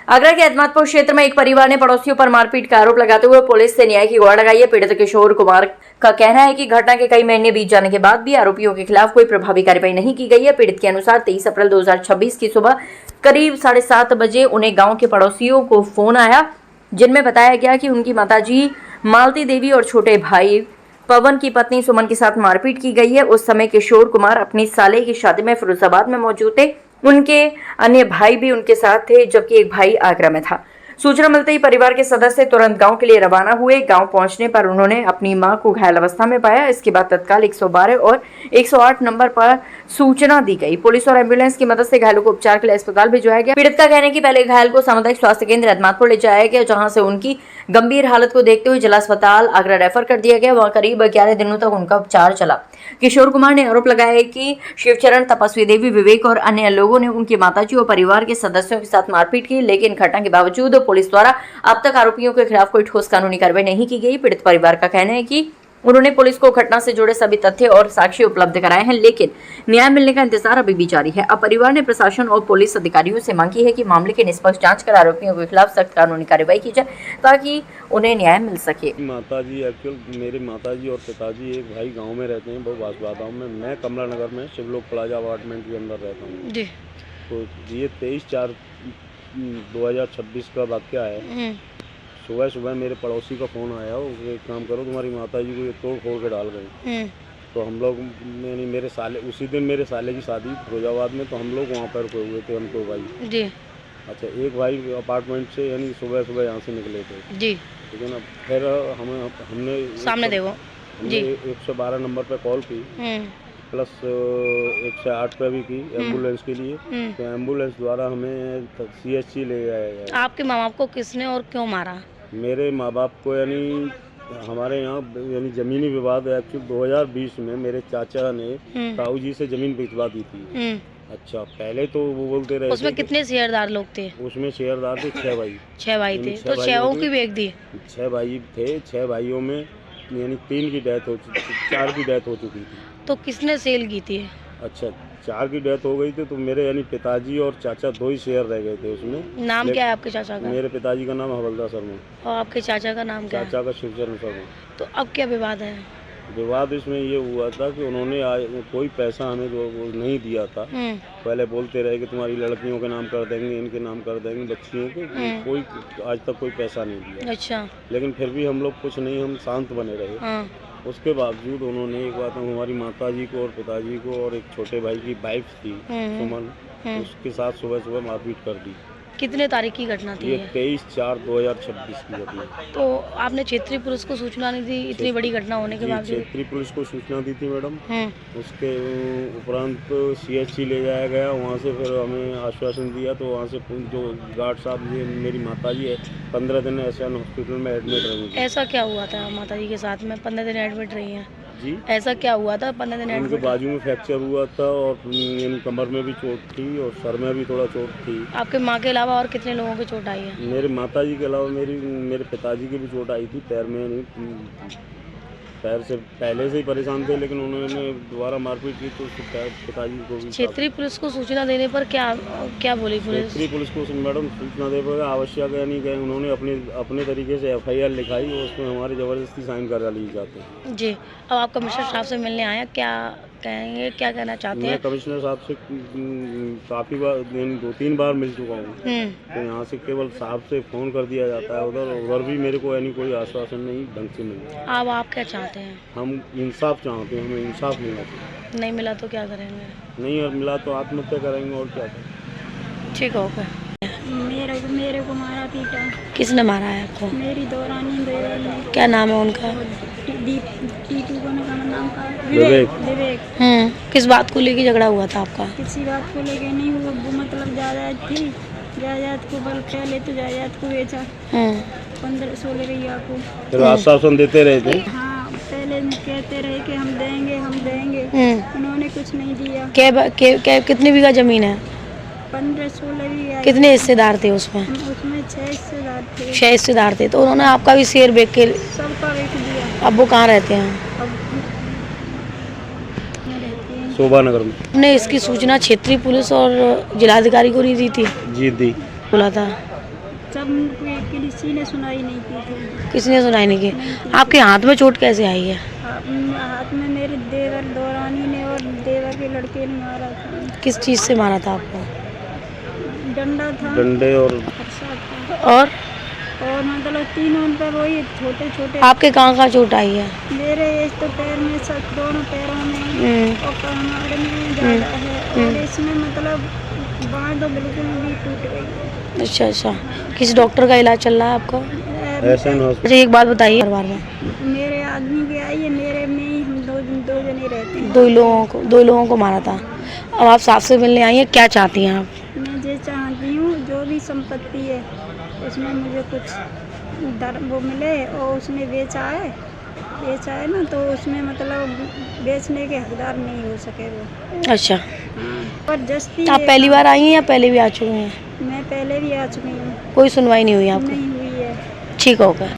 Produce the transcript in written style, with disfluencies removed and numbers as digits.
आगरा के एतमादपुर क्षेत्र में एक परिवार ने पड़ोसियों पर मारपीट का आरोप लगाते हुए पुलिस से न्याय की गुहार लगाई है। पीड़ित किशोर कुमार का कहना है कि घटना के कई महीने बीत जाने के बाद भी आरोपियों के खिलाफ कोई प्रभावी कार्रवाई नहीं की गई है। पीड़ित के अनुसार 23 अप्रैल 2026 की सुबह करीब 7:30 बजे उन्हें गाँव के पड़ोसियों को फोन आया, जिनमें बताया गया कि उनकी माताजी मालती देवी और छोटे भाई पवन की पत्नी सुमन के साथ मारपीट की गई है। उस समय किशोर कुमार अपनी साले की शादी में फिरोजाबाद में मौजूद थे। उनके अन्य भाई भी उनके साथ थे, जबकि एक भाई आगरा में था। सूचना मिलते ही परिवार के सदस्य तुरंत गांव के लिए रवाना हुए। गांव पहुंचने पर उन्होंने अपनी मां को घायल अवस्था में पाया। इसके बाद तत्काल 112 और 108 नंबर पर सूचना दी गई। पुलिस और एम्बुलेंस की मदद से घायलों को उपचार के लिए अस्पताल भिजवाया गया। पीड़ित का कहना है कि पहले घायल को सामुदायिक स्वास्थ्य केंद्र एतमादपुर ले जाया गया, जहां से उनकी गंभीर हालत को देखते हुए जिला अस्पताल आगरा रेफर कर दिया गया। वहां करीब 11 दिनों तक उनका उपचार चला। किशोर कुमार ने आरोप लगाया है कि शिवचरण, तपस्वी देवी, विवेक और अन्य लोगों ने उनकी माताजी और परिवार के सदस्यों के साथ मारपीट की, लेकिन घटना के बावजूद पुलिस द्वारा अब तक आरोपियों के खिलाफ कोई ठोस कानूनी कार्रवाई नहीं की गई। पीड़ित परिवार का कहना है कि उन्होंने पुलिस को घटना से जुड़े सभी तथ्य और साक्ष्य उपलब्ध कराए हैं, लेकिन न्याय मिलने का इंतजार अभी भी जारी है। अब परिवार ने प्रशासन और पुलिस अधिकारियों से मांग की है कि मामले की निष्पक्ष जांच कर आरोपियों के खिलाफ सख्त कानूनी कार्रवाई की जाए, ताकि उन्हें न्याय मिल सके। माताजी एक्चुअल मेरे माताजी और पिताजी एक भाई गांव में रहते हैं, वो बांसवाड़ा में। मैं कमला नगर में शिवलोक प्लाजा अपार्टमेंट के अंदर रहता हूँ जी। तो ये 23/4/2026 का वाक़या है। सुबह सुबह मेरे पड़ोसी का फ़ोन आया, वो एक काम करो, तुम्हारी माताजी को ये तोड़ फोड़ के डाल गए। तो हम लोग यानी मेरे साले, उसी दिन मेरे साले की शादी फिरोजाबाद में, तो हम लोग वहाँ पर रुके हुए थे, हमको भाई जी। अच्छा, एक भाई अपार्टमेंट से यानी सुबह सुबह यहाँ से निकले थे जी, ठीक है ना। फिर हमने सामने देखो जी 112 नंबर पर कॉल की, प्लस 108 पे भी की एम्बुलेंस के लिए। तो एम्बुलेंस द्वारा हमें CHC ले जाया गया। आपके माँ बाप को किसने और क्यों मारा? मेरे माँ बाप को यानी हमारे यहाँ यानी ज़मीनी विवाद एक्चुअली 2020 में मेरे चाचा ने ताऊ जी से ज़मीन भिजवा दी थी। अच्छा, पहले तो वो बोलते रहे उसमें कितने शेयरदार लोग थे? उसमें शेयरदार थे 6 भाई। 6 भाई थे, तो 6 की बेच दी। 6 भाई थे, 6 भाइयों में यानी 3 की डेथ हो चुकी, 4 की डेथ हो चुकी थी। तो किसने सेल की थी? अच्छा, 4 की डेथ हो गई थी, तो मेरे यानी पिताजी और चाचा 2 ही शेयर रह गए थे उसमें। नाम क्या है आपके चाचा का? मेरे पिताजी का नाम हवलदार शर्मा। और आपके चाचा का नाम क्या है? चाचा का शिवचरण शर्मा। तो अब क्या विवाद है? विवाद इसमें ये हुआ था कि उन्होंने कोई पैसा हमें वो नहीं दिया था। पहले बोलते रहे कि तुम्हारी लड़कियों के नाम कर देंगे, इनके नाम कर देंगे, बच्चियों के। कोई आज तक कोई पैसा नहीं दिया। अच्छा, लेकिन फिर भी हम लोग कुछ नहीं, हम शांत बने रहे। उसके बावजूद उन्होंने एक बात हमारी माताजी को और पिताजी को और एक छोटे भाई की वाइफ थी सुमन, उसके साथ सुबह सुबह मारपीट कर दी। कितने तारीख की घटना थी? ये 23/4/2026 की घटना। तो आपने क्षेत्रीय पुलिस को सूचना नहीं दी इतनी बड़ी घटना होने के बावजूद? क्षेत्रीय पुलिस को सूचना दी थी मैडम। उसके उपरांत CHC ले जाया गया। वहाँ से फिर हमें आश्वासन दिया, तो वहाँ से जो गार्ड साहब, ये मेरी माताजी है, 15 दिन एशियन हॉस्पिटल में एडमिट रही। ऐसा क्या हुआ था माताजी के साथ में 15 दिन एडमिट रही हैं जी? ऐसा क्या हुआ था 15 दिन एडमिट? उनके बाजू में फ्रैक्चर हुआ था और कमर में भी चोट थी और सर में भी थोड़ा चोट थी। आपके माँ के अलावा और कितने लोगों की चोट आई है? मेरे माताजी के अलावा मेरे पिताजी की भी चोट आई थी पैर में। पैर से पहले से ही परेशान थे, लेकिन उन्होंने दोबारा मारपीट की तो पिताजी को भी। क्षेत्रीय पुलिस को सूचना देने पर क्या बोली पुलिस? क्षेत्रीय पुलिस को मैडम सूचना देने पर आवश्यक है नहीं कहें, उन्होंने अपने तरीके से FIR लिखाई और उसमें हमारे ज़बरदस्ती साइन करा लिए जाते हैं जी। अब आप कमिश्नर साहब से मिलने आए, क्या कहेंगे, क्या कहना चाहते हैं? मैं कमिश्नर साहब से काफ़ी बार 2-3 बार मिल चुका हूँ। तो यहाँ से केवल साहब से फ़ोन कर दिया जाता है, उधर भी मेरे को यानी कोई आश्वासन नहीं ढंग से मिला। अब आप क्या चाहते हैं? हम इंसाफ चाहते हैं, हमें इंसाफ मिला चाहिए। नहीं मिला तो क्या करेंगे? नहीं मिला तो आत्महत्या करेंगे और क्या करेंगे। ठीक होगा। मेरे को मारा पीटा। किसने मारा है आपको? मेरी दौरानी ने। क्या नाम है उनका? टीटू को नाम का विवेक। किस बात को लेके झगड़ा हुआ था आपका? किसी बात को लेके नहीं हुआ, वो मतलब जायदाद थी, जायदाद को बल पहले तो जायदाद को बेचा 15-16 रैया को। फिर आश्वासन देते रहे थे। हाँ, पहले कहते रहे कि हम देंगे हम देंगे, उन्होंने कुछ नहीं दिया। कितनी बीघा जमीन है? 15-16 बीघा। कितने हिस्सेदार थे उसमें? उसमें 6 हिस्सेदार थे। 6 हिस्सेदार थे, तो उन्होंने आपका भी शेयर बेच के सबका बेच दिया। अब वो कहाँ रहते हैं? शोभा नगर में। हमने इसकी सूचना क्षेत्रीय पुलिस और जिलाधिकारी को नहीं दी थी? जी दी। बोला था सब किसी ने सुनाई नहीं की थी। किसी ने सुनाई नहीं की। आपके हाथ में चोट कैसे आई है? हाथ में मेरे देवर दौरानी ने और देवर के लड़के ने मारा था। किस चीज़ से मारा था आपको? डंडा था, डंडे और फरसा था और मतलब तीनों पर वही छोटे छोटे। आपके कहाँ चोट आई है? मेरे एक तो पैर में, सब दोनों पैरों में और कमर में ज़्यादा है और इसमें मतलब बाँह तो बिल्कुल भी टूट गई है। अच्छा अच्छा, किसी डॉक्टर का इलाज चल रहा है आपका? ऐसा ना अच्छा, एक बात बताइए परिवार में। मेरे आदमी भी आई है, मेरे में ही हम दो जने रहते हैं। दो लोगों को मारा था। अब आप साफ से मिलने आई हैं, क्या चाहती हैं आप? मैं ये चाहती हूँ जो भी संपत्ति है उसमें मुझे कुछ वो मिले और उसने बेचा है ना, तो उसमें मतलब बेचने के हकदार नहीं हो सके वो। अच्छा, पर जस्ती आप पहली बार आई हैं या पहले भी आ चुकी हैं? मैं पहले भी आ चुकी हूँ, कोई सुनवाई नहीं हुई आपकी? नहीं हुई है। ठीक हो गया।